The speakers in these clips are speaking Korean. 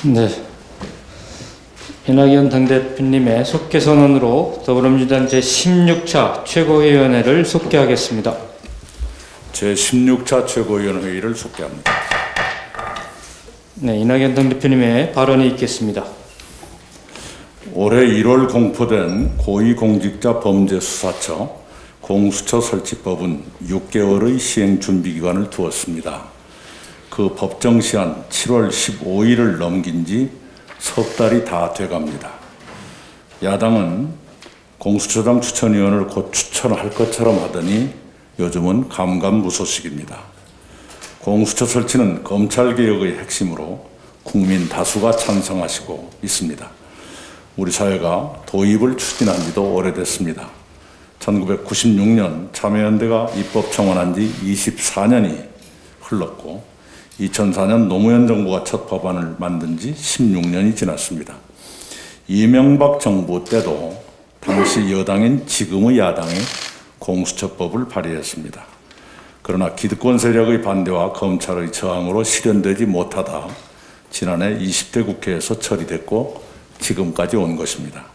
네. 이낙연 당대표님의 속개 선언으로 더불어민주당 제16차 최고위원회를 속개하겠습니다. 제16차 최고위원회의를 속개합니다. 네, 이낙연 당대표님의 발언이 있겠습니다. 올해 1월 공포된 고위공직자 범죄수사처 공수처 설치법은 6개월의 시행 준비기간을 두었습니다. 그 법정 시한 7월 15일을 넘긴 지 석 달이 다 돼갑니다. 야당은 공수처장 추천위원을 곧 추천할 것처럼 하더니 요즘은 감감무소식입니다. 공수처 설치는 검찰개혁의 핵심으로 국민 다수가 찬성하시고 있습니다. 우리 사회가 도입을 추진한 지도 오래됐습니다. 1996년 참여연대가 입법 청원한 지 24년이 흘렀고 2004년 노무현 정부가 첫 법안을 만든 지 16년이 지났습니다. 이명박 정부 때도 당시 여당인 지금의 야당이 공수처법을 발의했습니다. 그러나 기득권 세력의 반대와 검찰의 저항으로 실현되지 못하다 지난해 20대 국회에서 처리됐고 지금까지 온 것입니다.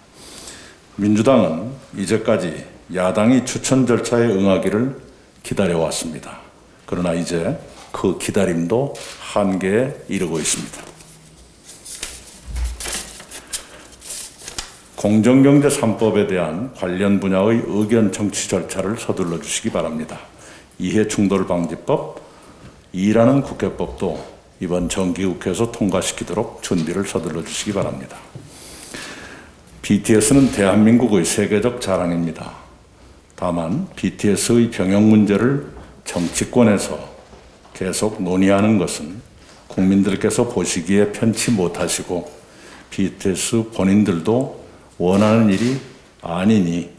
민주당은 이제까지 야당이 추천 절차에 응하기를 기다려왔습니다. 그러나 이제 그 기다림도 한계에 이르고 있습니다. 공정경제 3법에 대한 관련 분야의 의견 청취 절차를 서둘러 주시기 바랍니다. 이해충돌방지법, 2라는 국회법도 이번 정기국회에서 통과시키도록 준비를 서둘러 주시기 바랍니다. BTS는 대한민국의 세계적 자랑입니다. 다만 BTS의 병역 문제를 정치권에서 계속 논의하는 것은 국민들께서 보시기에 편치 못하시고 BTS 본인들도 원하는 일이 아니니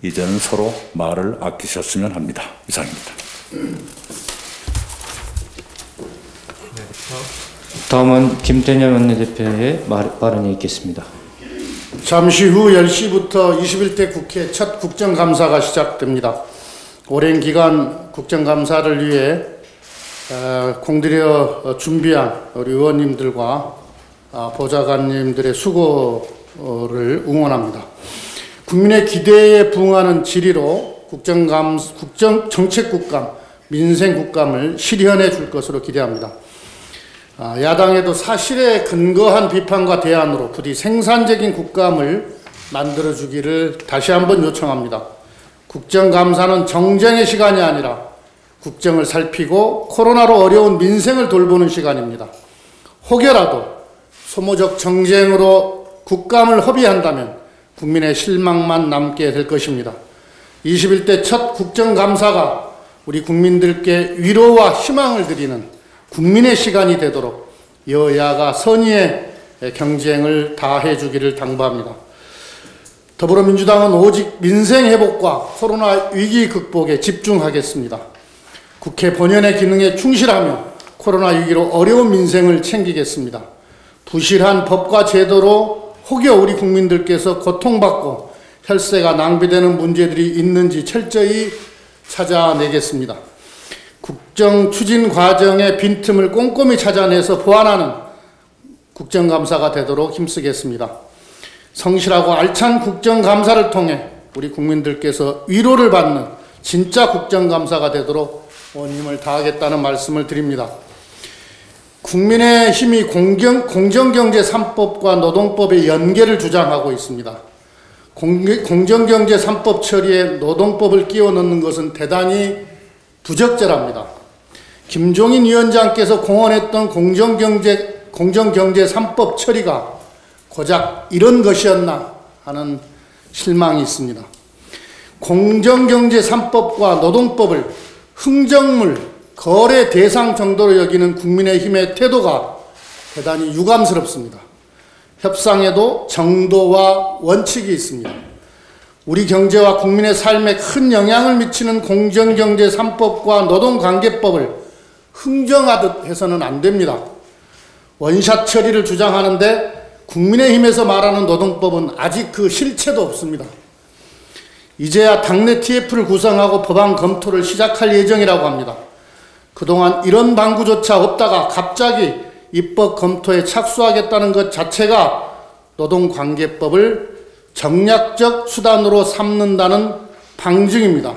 이제는 서로 말을 아끼셨으면 합니다. 이상입니다. 다음은 김태년 원내대표의 발언이 있겠습니다. 잠시 후 10시부터 21대 국회 첫 국정감사가 시작됩니다. 오랜 기간 국정감사를 위해 공들여 준비한 우리 의원님들과 보좌관님들의 수고를 응원합니다. 국민의 기대에 부응하는 질의로 정책국감, 민생국감을 실현해 줄 것으로 기대합니다. 야당에도 사실에 근거한 비판과 대안으로 부디 생산적인 국감을 만들어주기를 다시 한번 요청합니다. 국정감사는 정쟁의 시간이 아니라 국정을 살피고 코로나로 어려운 민생을 돌보는 시간입니다. 혹여라도 소모적 정쟁으로 국감을 허비한다면 국민의 실망만 남게 될 것입니다. 21대 첫 국정감사가 우리 국민들께 위로와 희망을 드리는 국민의 시간이 되도록 여야가 선의의 경쟁을 다해 주기를 당부합니다. 더불어민주당은 오직 민생 회복과 코로나 위기 극복에 집중하겠습니다. 국회 본연의 기능에 충실하며 코로나19로 어려운 민생을 챙기겠습니다. 부실한 법과 제도로 혹여 우리 국민들께서 고통받고 혈세가 낭비되는 문제들이 있는지 철저히 찾아내겠습니다. 국정 추진 과정의 빈틈을 꼼꼼히 찾아내서 보완하는 국정감사가 되도록 힘쓰겠습니다. 성실하고 알찬 국정감사를 통해 우리 국민들께서 위로를 받는 진짜 국정감사가 되도록 온 힘을 다하겠다는 말씀을 드립니다. 국민의힘이 공정경제 3법과 노동법의 연계를 주장하고 있습니다. 공정경제 3법 처리에 노동법을 끼워 넣는 것은 대단히 부적절합니다. 김종인 위원장께서 공언했던 공정경제 3법 처리가 고작 이런 것이었나 하는 실망이 있습니다. 공정경제 3법과 노동법을 흥정물, 거래 대상 정도로 여기는 국민의힘의 태도가 대단히 유감스럽습니다. 협상에도 정도와 원칙이 있습니다. 우리 경제와 국민의 삶에 큰 영향을 미치는 공정경제 3법과 노동관계법을 흥정하듯 해서는 안 됩니다. 원샷 처리를 주장하는데 국민의힘에서 말하는 노동법은 아직 그 실체도 없습니다. 이제야 당내 TF를 구성하고 법안 검토를 시작할 예정이라고 합니다. 그동안 이런 방구조차 없다가 갑자기 입법 검토에 착수하겠다는 것 자체가 노동관계법을 정략적 수단으로 삼는다는 방증입니다.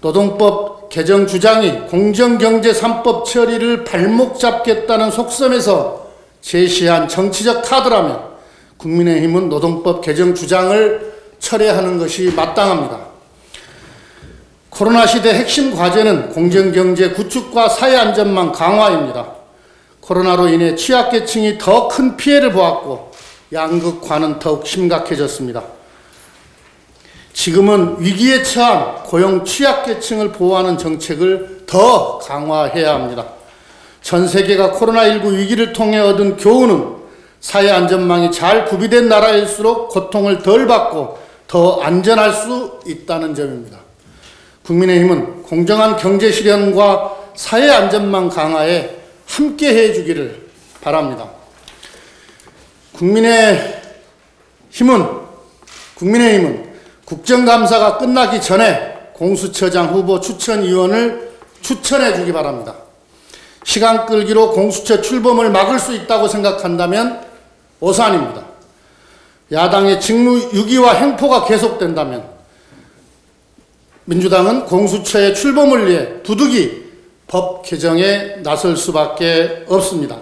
노동법 개정 주장이 공정경제 3법 처리를 발목 잡겠다는 속셈에서 제시한 정치적 카드라면 국민의힘은 노동법 개정 주장을 철회하는 것이 마땅합니다. 코로나 시대 핵심 과제는 공정경제 구축과 사회안전망 강화입니다. 코로나로 인해 취약계층이 더 큰 피해를 보았고 양극화는 더욱 심각해졌습니다. 지금은 위기에 처한 고용 취약계층을 보호하는 정책을 더 강화해야 합니다. 전 세계가 코로나19 위기를 통해 얻은 교훈은 사회안전망이 잘 구비된 나라일수록 고통을 덜 받고 더 안전할 수 있다는 점입니다. 국민의힘은 공정한 경제 실현과 사회안전망 강화에 함께 해주기를 바랍니다. 국민의힘은 국정감사가 끝나기 전에 공수처장 후보 추천위원을 추천해 주기 바랍니다. 시간 끌기로 공수처 출범을 막을 수 있다고 생각한다면 오산입니다. 야당의 직무유기와 횡포가 계속된다면 민주당은 공수처의 출범을 위해 부득이 법 개정에 나설 수밖에 없습니다.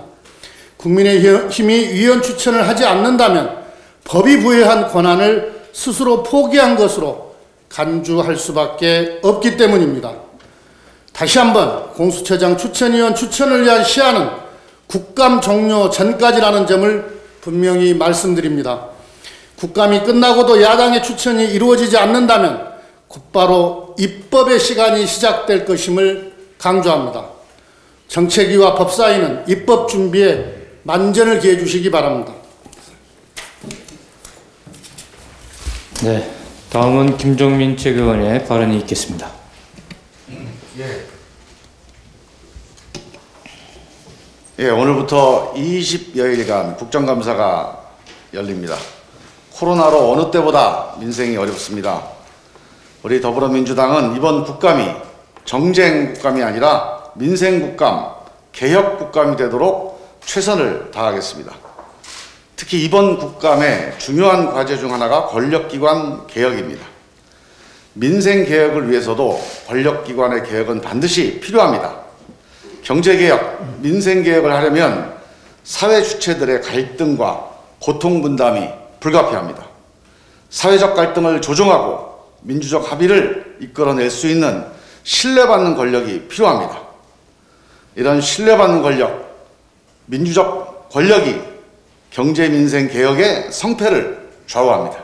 국민의힘이 위원 추천을 하지 않는다면 법이 부여한 권한을 스스로 포기한 것으로 간주할 수밖에 없기 때문입니다. 다시 한번 공수처장 추천위원 추천을 위한 시한은 국감 종료 전까지라는 점을 분명히 말씀드립니다. 국감이 끝나고도 야당의 추천이 이루어지지 않는다면 곧바로 입법의 시간이 시작될 것임을 강조합니다. 정책위와 법사위는 입법 준비에 만전을 기해 주시기 바랍니다. 네, 다음은 김종민 최고위원의 발언이 있겠습니다. 오늘부터 20여일간 국정감사가 열립니다. 코로나로 어느 때보다 민생이 어렵습니다. 우리 더불어민주당은 이번 국감이 정쟁 국감이 아니라 민생 국감, 개혁 국감이 되도록 최선을 다하겠습니다. 특히 이번 국감의 중요한 과제 중 하나가 권력기관 개혁입니다. 민생 개혁을 위해서도 권력기관의 개혁은 반드시 필요합니다. 경제개혁, 민생개혁을 하려면 사회 주체들의 갈등과 고통분담이 불가피합니다. 사회적 갈등을 조정하고 민주적 합의를 이끌어낼 수 있는 신뢰받는 권력이 필요합니다. 이런 신뢰받는 권력, 민주적 권력이 경제 민생 개혁의 성패를 좌우합니다.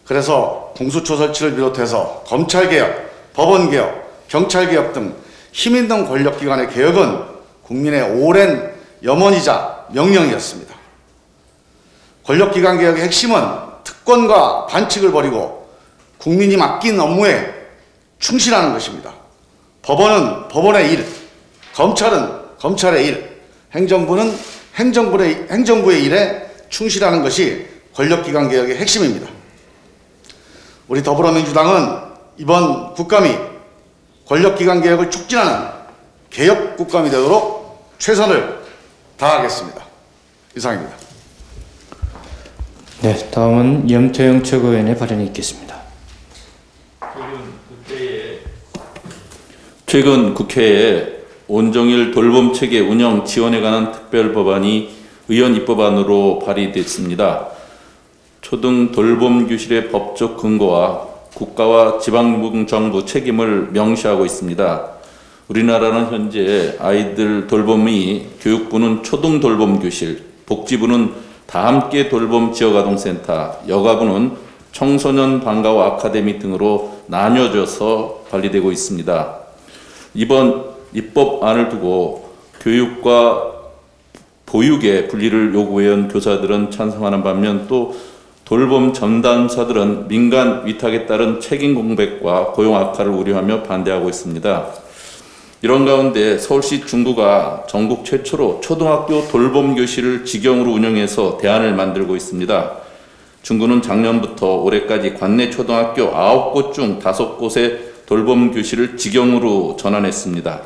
그래서 공수처 설치를 비롯해서 검찰개혁, 법원개혁, 경찰개혁 등 힘있는 권력기관의 개혁은 국민의 오랜 염원이자 명령이었습니다. 권력기관 개혁의 핵심은 특권과 반칙을 버리고 국민이 맡긴 업무에 충실하는 것입니다. 법원은 법원의 일, 검찰은 검찰의 일, 행정부는 행정부의 일에 충실하는 것이 권력기관 개혁의 핵심입니다. 우리 더불어민주당은 이번 국감이 권력기관 개혁을 촉진하는 개혁 국감이 되도록 최선을 다하겠습니다. 이상입니다. 네, 다음은 염태영 최고위원의 발언이 있겠습니다. 최근 국회에 온종일 돌봄체계 운영 지원에 관한 특별법안이 의원 입법안으로 발의됐습니다. 초등 돌봄교실의 법적 근거와 국가와 지방정부 책임을 명시하고 있습니다. 우리나라는 현재 아이들 돌봄이 교육부는 초등 돌봄교실, 복지부는 다함께 돌봄 지역아동센터, 여가부는 청소년 방과후 아카데미 등으로 나뉘어져서 관리되고 있습니다. 이번 입법안을 두고 교육과 보육의 분리를 요구해온 교사들은 찬성하는 반면 또 돌봄 전담사들은 민간 위탁에 따른 책임 공백과 고용 악화를 우려하며 반대하고 있습니다. 이런 가운데 서울시 중구가 전국 최초로 초등학교 돌봄 교실을 직영으로 운영해서 대안을 만들고 있습니다. 중구는 작년부터 올해까지 관내 초등학교 9곳 중 5곳에 돌봄 교실을 직영으로 전환했습니다.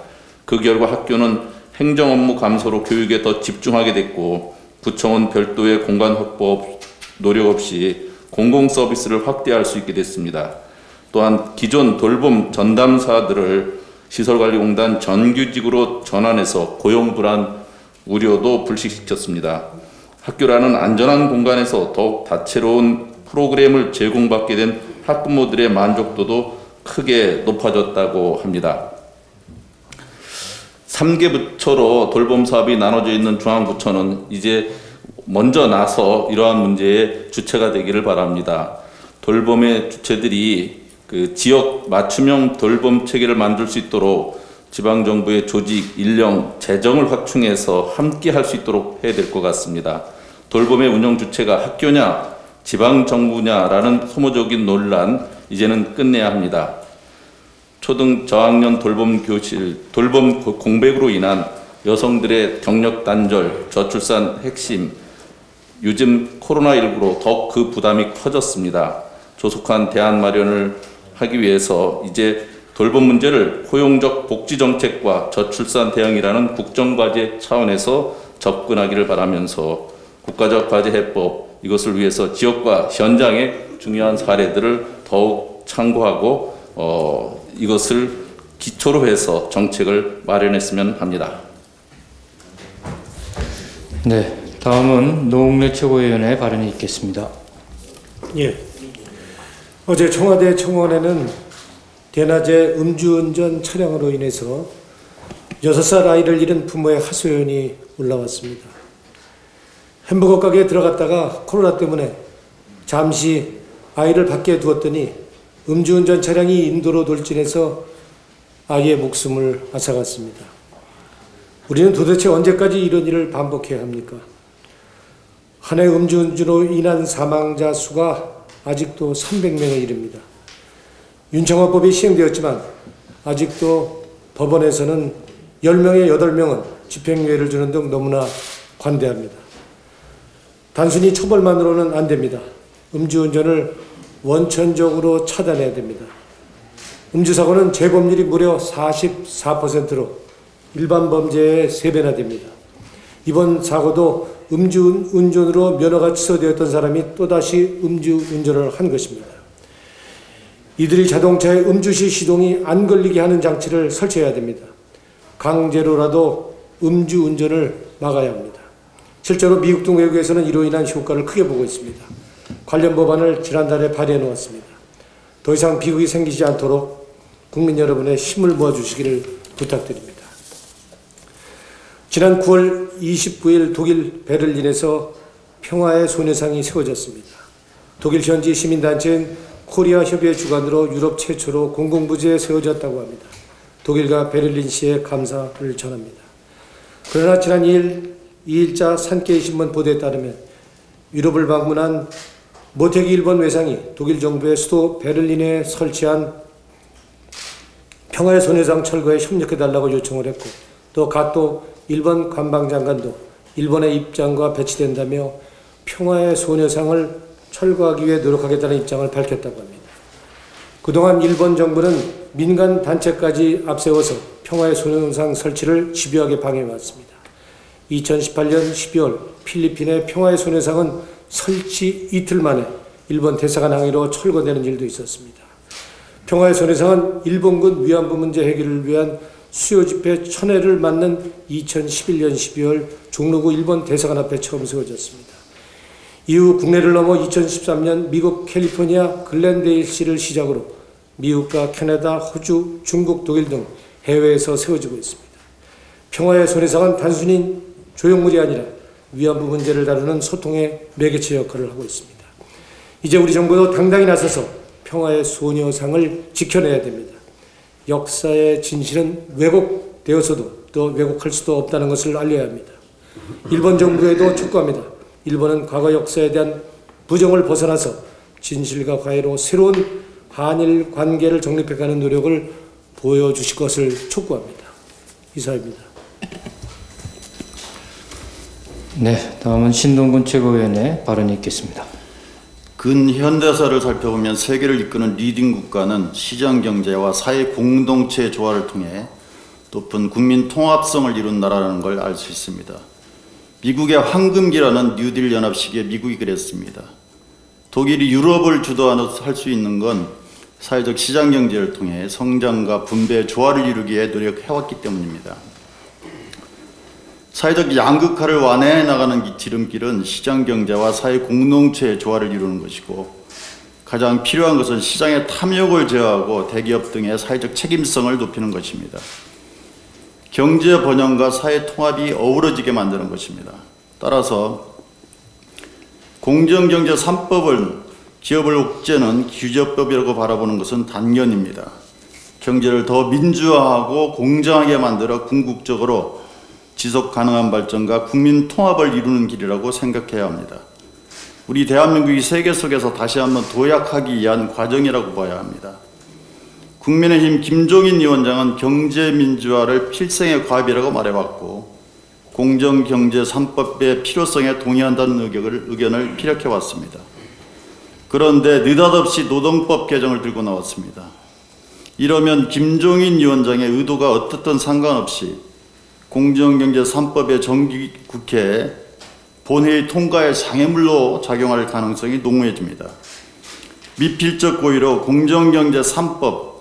그 결과 학교는 행정 업무 감소로 교육에 더 집중하게 됐고, 구청은 별도의 공간 확보 노력 없이 공공 서비스를 확대할 수 있게 됐습니다. 또한 기존 돌봄 전담사들을 시설관리공단 정규직으로 전환해서 고용 불안 우려도 불식시켰습니다. 학교라는 안전한 공간에서 더욱 다채로운 프로그램을 제공받게 된 학부모들의 만족도도 크게 높아졌다고 합니다. 3개 부처로 돌봄 사업이 나눠져 있는 중앙부처는 이제 먼저 나서 이러한 문제의 주체가 되기를 바랍니다. 돌봄의 주체들이 그 지역 맞춤형 돌봄 체계를 만들 수 있도록 지방정부의 조직, 인력, 재정을 확충해서 함께 할 수 있도록 해야 될 것 같습니다. 돌봄의 운영 주체가 학교냐, 지방정부냐라는 소모적인 논란, 이제는 끝내야 합니다. 초등 저학년 돌봄 교실, 돌봄 공백으로 인한 여성들의 경력 단절, 저출산 핵심, 요즘 코로나19로 더욱 그 부담이 커졌습니다. 조속한 대안 마련을 하기 위해서 이제 돌봄 문제를 포용적 복지 정책과 저출산 대응이라는 국정과제 차원에서 접근하기를 바라면서 국가적 과제 해법, 이것을 위해서 지역과 현장의 중요한 사례들을 더욱 참고하고 이것을 기초로 해서 정책을 마련했으면 합니다. 네, 다음은 노웅래 최고위원의 발언이 있겠습니다. 예. 어제 청와대 청원에는 대낮에 음주운전 차량으로 인해서 6살 아이를 잃은 부모의 하소연이 올라왔습니다. 햄버거 가게에 들어갔다가 코로나 때문에 잠시 아이를 밖에 두었더니 음주운전 차량이 인도로 돌진해서 아이의 목숨을 앗아갔습니다. 우리는 도대체 언제까지 이런 일을 반복해야 합니까? 한 해 음주운전으로 인한 사망자 수가 아직도 300명에 이릅니다. 윤창호법이 시행되었지만 아직도 법원에서는 10명에 8명은 집행유예를 주는 등 너무나 관대합니다. 단순히 처벌만으로는 안 됩니다. 음주운전을 원천적으로 차단해야 됩니다. 음주사고는 재범률이 무려 44%로 일반 범죄의 3배나 됩니다. 이번 사고도 음주운전으로 면허가 취소되었던 사람이 또다시 음주운전을 한 것입니다. 이들이 자동차에 음주시 시동이 안 걸리게 하는 장치를 설치해야 됩니다. 강제로라도 음주운전을 막아야 합니다. 실제로 미국 등 외국에서는 이로 인한 효과를 크게 보고 있습니다. 관련 법안을 지난달에 발의해 놓았습니다. 더 이상 비극이 생기지 않도록 국민 여러분의 힘을 모아주시기를 부탁드립니다. 지난 9월 29일 독일 베를린에서 평화의 소녀상이 세워졌습니다. 독일 현지 시민단체인 코리아 협의회 주관으로 유럽 최초로 공공부지에 세워졌다고 합니다. 독일과 베를린시에 감사를 전합니다. 그러나 지난 2일자 산케이 신문 보도에 따르면 유럽을 방문한 모태기 일본 외상이 독일 정부의 수도 베를린에 설치한 평화의 소녀상 철거에 협력해달라고 요청을 했고, 또 가또 일본 관방장관도 일본의 입장과 배치된다며 평화의 소녀상을 철거하기 위해 노력하겠다는 입장을 밝혔다고 합니다. 그동안 일본 정부는 민간 단체까지 앞세워서 평화의 소녀상 설치를 집요하게 방해해왔습니다. 2018년 12월 필리핀의 평화의 소녀상은 설치 이틀 만에 일본 대사관 항의로 철거되는 일도 있었습니다. 평화의 소녀상은 일본군 위안부 문제 해결을 위한 수요 집회 1000회를 맞는 2011년 12월 종로구 일본 대사관 앞에 처음 세워졌습니다. 이후 국내를 넘어 2013년 미국 캘리포니아 글렌데일시를 시작으로 미국과 캐나다, 호주, 중국, 독일 등 해외에서 세워지고 있습니다. 평화의 소녀상은 단순히 조형물이 아니라 위안부 문제를 다루는 소통의 매개체 역할을 하고 있습니다. 이제 우리 정부도 당당히 나서서 평화의 소녀상을 지켜내야 됩니다. 역사의 진실은 왜곡되어서도 또 왜곡할 수도 없다는 것을 알려야 합니다. 일본 정부에도 촉구합니다. 일본은 과거 역사에 대한 부정을 벗어나서 진실과 과외로 새로운 한일 관계를 정립해가는 노력을 보여주실 것을 촉구합니다. 이사입니다. 네, 다음은 신동근 최고위원의 발언이 있겠습니다. 근현대사를 살펴보면 세계를 이끄는 리딩 국가는 시장 경제와 사회 공동체 조화를 통해 높은 국민 통합성을 이룬 나라라는 걸 알 수 있습니다. 미국의 황금기라는 뉴딜 연합 시기에 미국이 그랬습니다. 독일이 유럽을 주도할 수 있는 건 사회적 시장 경제를 통해 성장과 분배의 조화를 이루기 위해 노력해왔기 때문입니다. 사회적 양극화를 완화해 나가는 지름길은 시장 경제와 사회 공동체의 조화를 이루는 것이고, 가장 필요한 것은 시장의 탐욕을 제어하고 대기업 등의 사회적 책임성을 높이는 것입니다. 경제 번영과 사회 통합이 어우러지게 만드는 것입니다. 따라서 공정경제 3법을 기업을 옥죄는 규제법이라고 바라보는 것은 단견입니다. 경제를 더 민주화하고 공정하게 만들어 궁극적으로 지속 가능한 발전과 국민 통합을 이루는 길이라고 생각해야 합니다. 우리 대한민국이 세계 속에서 다시 한번 도약하기 위한 과정이라고 봐야 합니다. 국민의힘 김종인 위원장은 경제민주화를 필생의 과업이라고 말해왔고, 공정경제 3법의 필요성에 동의한다는 의견을 피력해왔습니다. 그런데 느닷없이 노동법 개정을 들고 나왔습니다. 이러면 김종인 위원장의 의도가 어떻든 상관없이 공정경제 3법의 정기국회 본회의 통과의 장애물로 작용할 가능성이 농후해집니다. 미필적 고의로 공정경제 3법,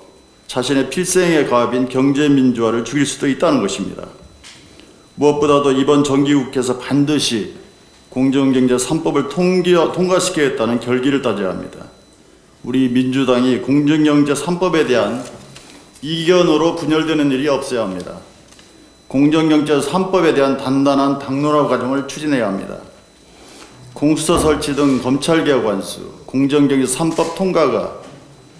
자신의 필생의 과업인 경제민주화를 죽일 수도 있다는 것입니다. 무엇보다도 이번 정기국회에서 반드시 공정경제 3법을 통과시키겠다는 결기를 다져야 합니다. 우리 민주당이 공정경제 3법에 대한 이견으로 분열되는 일이 없어야 합니다. 공정경제 3법에 대한 단단한 당론화 과정을 추진해야 합니다. 공수처 설치 등 검찰개혁 완수, 공정경제 3법 통과가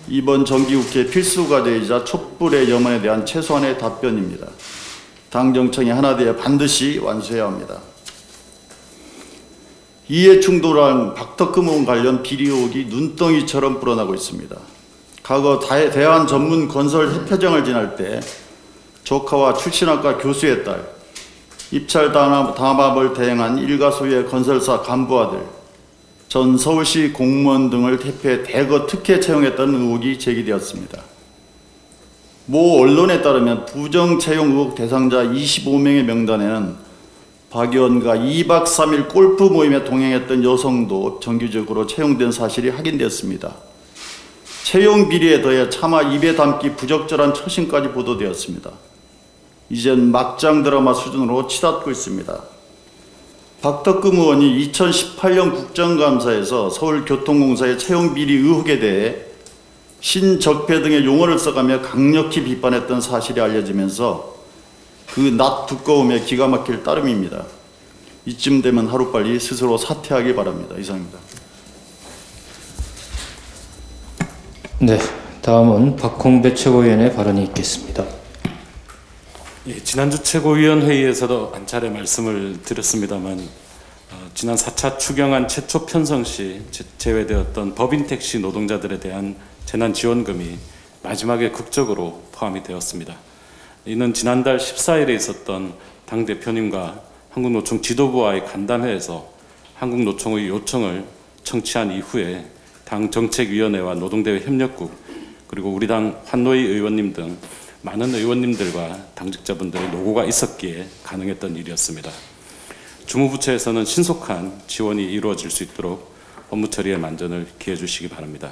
이번 정기국회 필수 과제이자 촛불의 염원에 대한 최소한의 답변입니다. 당 정청이 하나 되어 반드시 완수해야 합니다. 이해충돌한 박덕흠 의원 관련 비리 의혹이 눈덩이처럼 불어나고 있습니다. 과거 대한전문건설협회장을 지낼 때 조카와 출신학과 교수의 딸, 입찰 담합을 대행한 일가 소유의 건설사 간부아들, 전 서울시 공무원 등을 대표해 대거 특혜 채용했다는 의혹이 제기되었습니다. 모 언론에 따르면 부정 채용 의혹 대상자 25명의 명단에는 박 의원과 2박 3일 골프 모임에 동행했던 여성도 정기적으로 채용된 사실이 확인되었습니다. 채용 비리에 더해 차마 입에 담기 부적절한 처신까지 보도되었습니다. 이젠 막장 드라마 수준으로 치닫고 있습니다. 박덕흠 의원이 2018년 국정감사에서 서울교통공사의 채용 비리 의혹에 대해 신적폐 등의 용어를 써가며 강력히 비판했던 사실이 알려지면서 그 낯 두꺼움에 기가 막힐 따름입니다. 이쯤 되면 하루빨리 스스로 사퇴하기 바랍니다. 이상입니다. 네, 다음은 박홍배 최고위원의 발언이 있겠습니다. 예, 지난주 최고위원회의에서도 한 차례 말씀을 드렸습니다만 지난 4차 추경안 최초 편성 시 제외되었던 법인 택시 노동자들에 대한 재난지원금이 마지막에 극적으로 포함이 되었습니다. 이는 지난달 14일에 있었던 당대표님과 한국노총 지도부와의 간담회에서 한국노총의 요청을 청취한 이후에 당 정책위원회와 노동대회 협력국 그리고 우리 당 환노위 의원님 등 많은 의원님들과 당직자분들의 노고가 있었기에 가능했던 일이었습니다. 주무부처에서는 신속한 지원이 이루어질 수 있도록 업무 처리에 만전을 기해 주시기 바랍니다.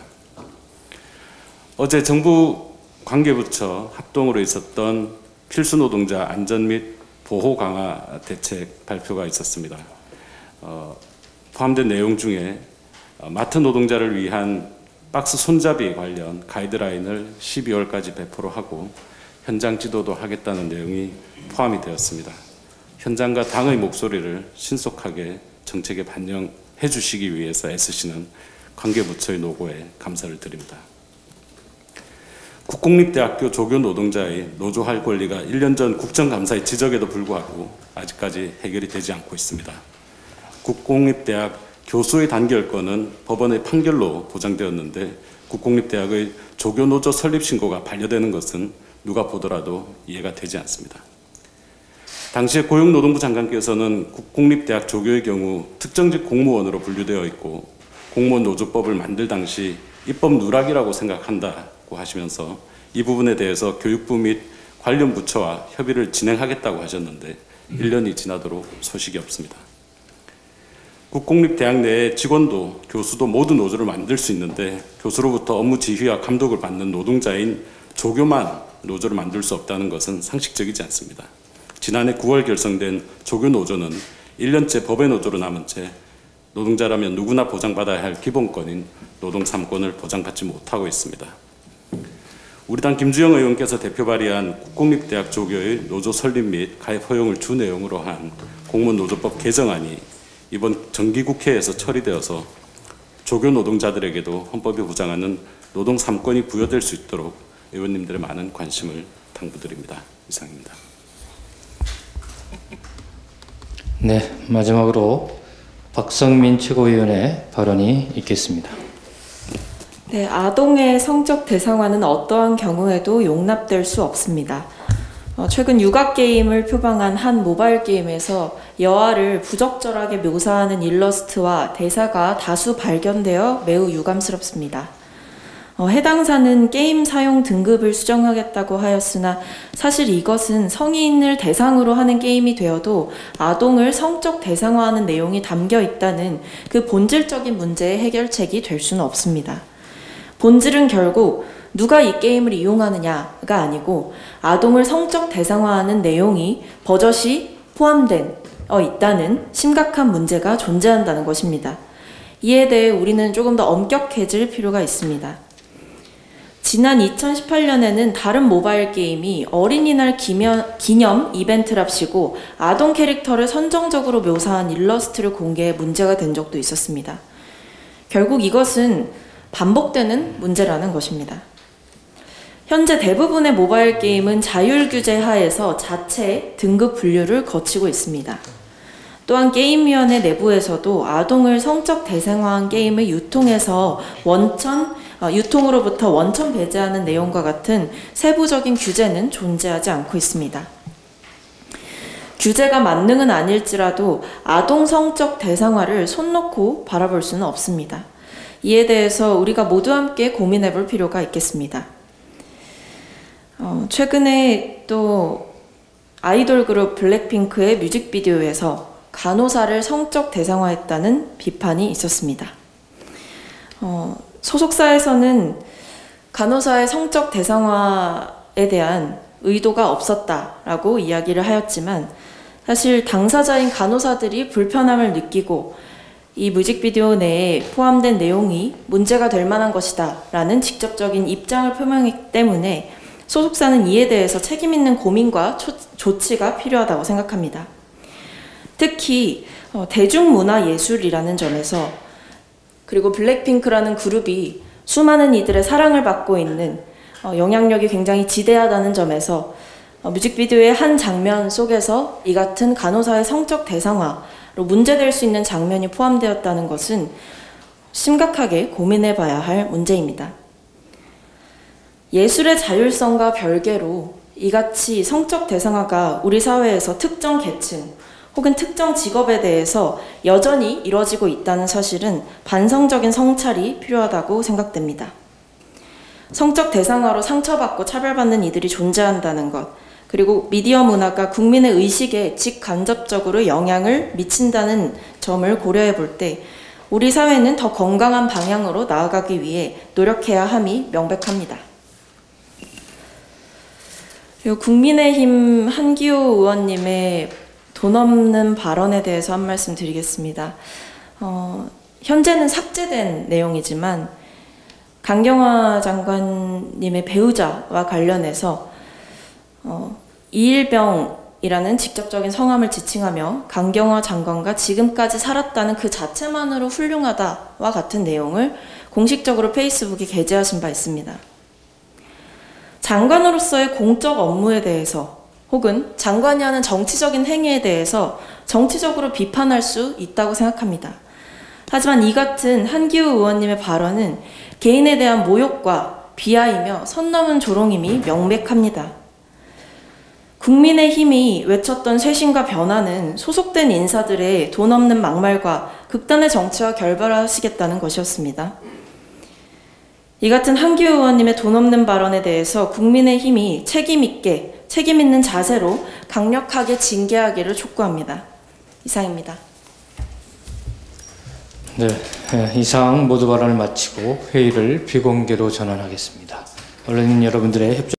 어제 정부 관계부처 합동으로 있었던 필수노동자 안전 및 보호 강화 대책 발표가 있었습니다. 포함된 내용 중에 마트 노동자를 위한 박스 손잡이 관련 가이드라인을 12월까지 배포를 하고 현장 지도도 하겠다는 내용이 포함이 되었습니다. 현장과 당의 목소리를 신속하게 정책에 반영해 주시기 위해서 애쓰시는 관계부처의 노고에 감사를 드립니다. 국공립대학교 조교 노동자의 노조할 권리가 1년 전 국정감사의 지적에도 불구하고 아직까지 해결이 되지 않고 있습니다. 국공립대학 교수의 단결권은 법원의 판결로 보장되었는데 국공립대학의 조교노조 설립신고가 반려되는 것은 누가 보더라도 이해가 되지 않습니다. 당시에 고용노동부 장관께서는 국공립대학 조교의 경우 특정직 공무원으로 분류되어 있고 공무원 노조법을 만들 당시 입법 누락이라고 생각한다고 하시면서 이 부분에 대해서 교육부 및 관련 부처와 협의를 진행하겠다고 하셨는데 1년이 지나도록 소식이 없습니다. 국공립대학 내에 직원도 교수도 모두 노조를 만들 수 있는데 교수로부터 업무 지휘와 감독을 받는 노동자인 조교만 노조를 만들 수 없다는 것은 상식적이지 않습니다. 지난해 9월 결성된 조교노조는 1년째 법의 노조로 남은 채 노동자라면 누구나 보장받아야 할 기본권인 노동 3권을 보장받지 못하고 있습니다. 우리 당 김주영 의원께서 대표 발의한 국공립대학 조교의 노조 설립 및 가입 허용을 주 내용으로 한 공무원 노조법 개정안이 이번 정기국회에서 처리되어서 조교 노동자들에게도 헌법이 보장하는 노동 3권이 부여될 수 있도록 의원님들의 많은 관심을 당부드립니다. 이상입니다. 네, 마지막으로 박성민 최고위원의 발언이 있겠습니다. 네, 아동의 성적 대상화는 어떠한 경우에도 용납될 수 없습니다. 최근 육아게임을 표방한 한 모바일 게임에서 여아를 부적절하게 묘사하는 일러스트와 대사가 다수 발견되어 매우 유감스럽습니다. 해당사는 게임 사용 등급을 수정하겠다고 하였으나 사실 이것은 성인을 대상으로 하는 게임이 되어도 아동을 성적 대상화하는 내용이 담겨 있다는 그 본질적인 문제의 해결책이 될 수는 없습니다. 본질은 결국 누가 이 게임을 이용하느냐가 아니고 아동을 성적 대상화하는 내용이 버젓이 포함된 있다는 심각한 문제가 존재한다는 것입니다. 이에 대해 우리는 조금 더 엄격해질 필요가 있습니다. 지난 2018년에는 다른 모바일 게임이 어린이날 기념 이벤트랍시고 아동 캐릭터를 선정적으로 묘사한 일러스트를 공개해 문제가 된 적도 있었습니다. 결국 이것은 반복되는 문제라는 것입니다. 현재 대부분의 모바일 게임은 자율 규제 하에서 자체 등급 분류를 거치고 있습니다. 또한 게임위원회 내부에서도 아동을 성적 대상화한 게임을 유통으로부터 원천 배제하는 내용과 같은 세부적인 규제는 존재하지 않고 있습니다. 규제가 만능은 아닐지라도 아동 성적 대상화를 손 놓고 바라볼 수는 없습니다. 이에 대해서 우리가 모두 함께 고민해 볼 필요가 있겠습니다. 최근에 또 아이돌 그룹 블랙핑크의 뮤직비디오에서 간호사를 성적 대상화했다는 비판이 있었습니다. 소속사에서는 간호사의 성적 대상화에 대한 의도가 없었다라고 이야기를 하였지만 사실 당사자인 간호사들이 불편함을 느끼고 이 뮤직비디오 내에 포함된 내용이 문제가 될 만한 것이다 라는 직접적인 입장을 표명했기 때문에 소속사는 이에 대해서 책임 있는 고민과 조치가 필요하다고 생각합니다. 특히 대중문화예술이라는 점에서 그리고 블랙핑크라는 그룹이 수많은 이들의 사랑을 받고 있는 영향력이 굉장히 지대하다는 점에서 뮤직비디오의 한 장면 속에서 이 같은 간호사의 성적 대상화로 문제될 수 있는 장면이 포함되었다는 것은 심각하게 고민해 봐야 할 문제입니다. 예술의 자율성과 별개로 이같이 성적 대상화가 우리 사회에서 특정 계층 혹은 특정 직업에 대해서 여전히 이루어지고 있다는 사실은 반성적인 성찰이 필요하다고 생각됩니다. 성적 대상화로 상처받고 차별받는 이들이 존재한다는 것, 그리고 미디어 문화가 국민의 의식에 직간접적으로 영향을 미친다는 점을 고려해 볼 때 우리 사회는 더 건강한 방향으로 나아가기 위해 노력해야 함이 명백합니다. 그리고 국민의힘 한기호 의원님의 돈 없는 발언에 대해서 한 말씀 드리겠습니다. 현재는 삭제된 내용이지만 강경화 장관님의 배우자와 관련해서 이일병이라는 직접적인 성함을 지칭하며 강경화 장관과 지금까지 살았다는 그 자체만으로 훌륭하다와 같은 내용을 공식적으로 페이스북에 게재하신 바 있습니다. 장관으로서의 공적 업무에 대해서 혹은 장관이 하는 정치적인 행위에 대해서 정치적으로 비판할 수 있다고 생각합니다. 하지만 이 같은 한기호 의원님의 발언은 개인에 대한 모욕과 비하이며 선 넘은 조롱임이 명백합니다. 국민의힘이 외쳤던 쇄신과 변화는 소속된 인사들의 돈 없는 막말과 극단의 정치와 결별하시겠다는 것이었습니다. 이 같은 한기호 의원님의 돈 없는 발언에 대해서 국민의힘이 책임 있는 자세로 강력하게 징계하기를 촉구합니다. 이상입니다. 네, 이상 모두 발언을 마치고 회의를 비공개로 전환하겠습니다. 언론인 여러분들의 협조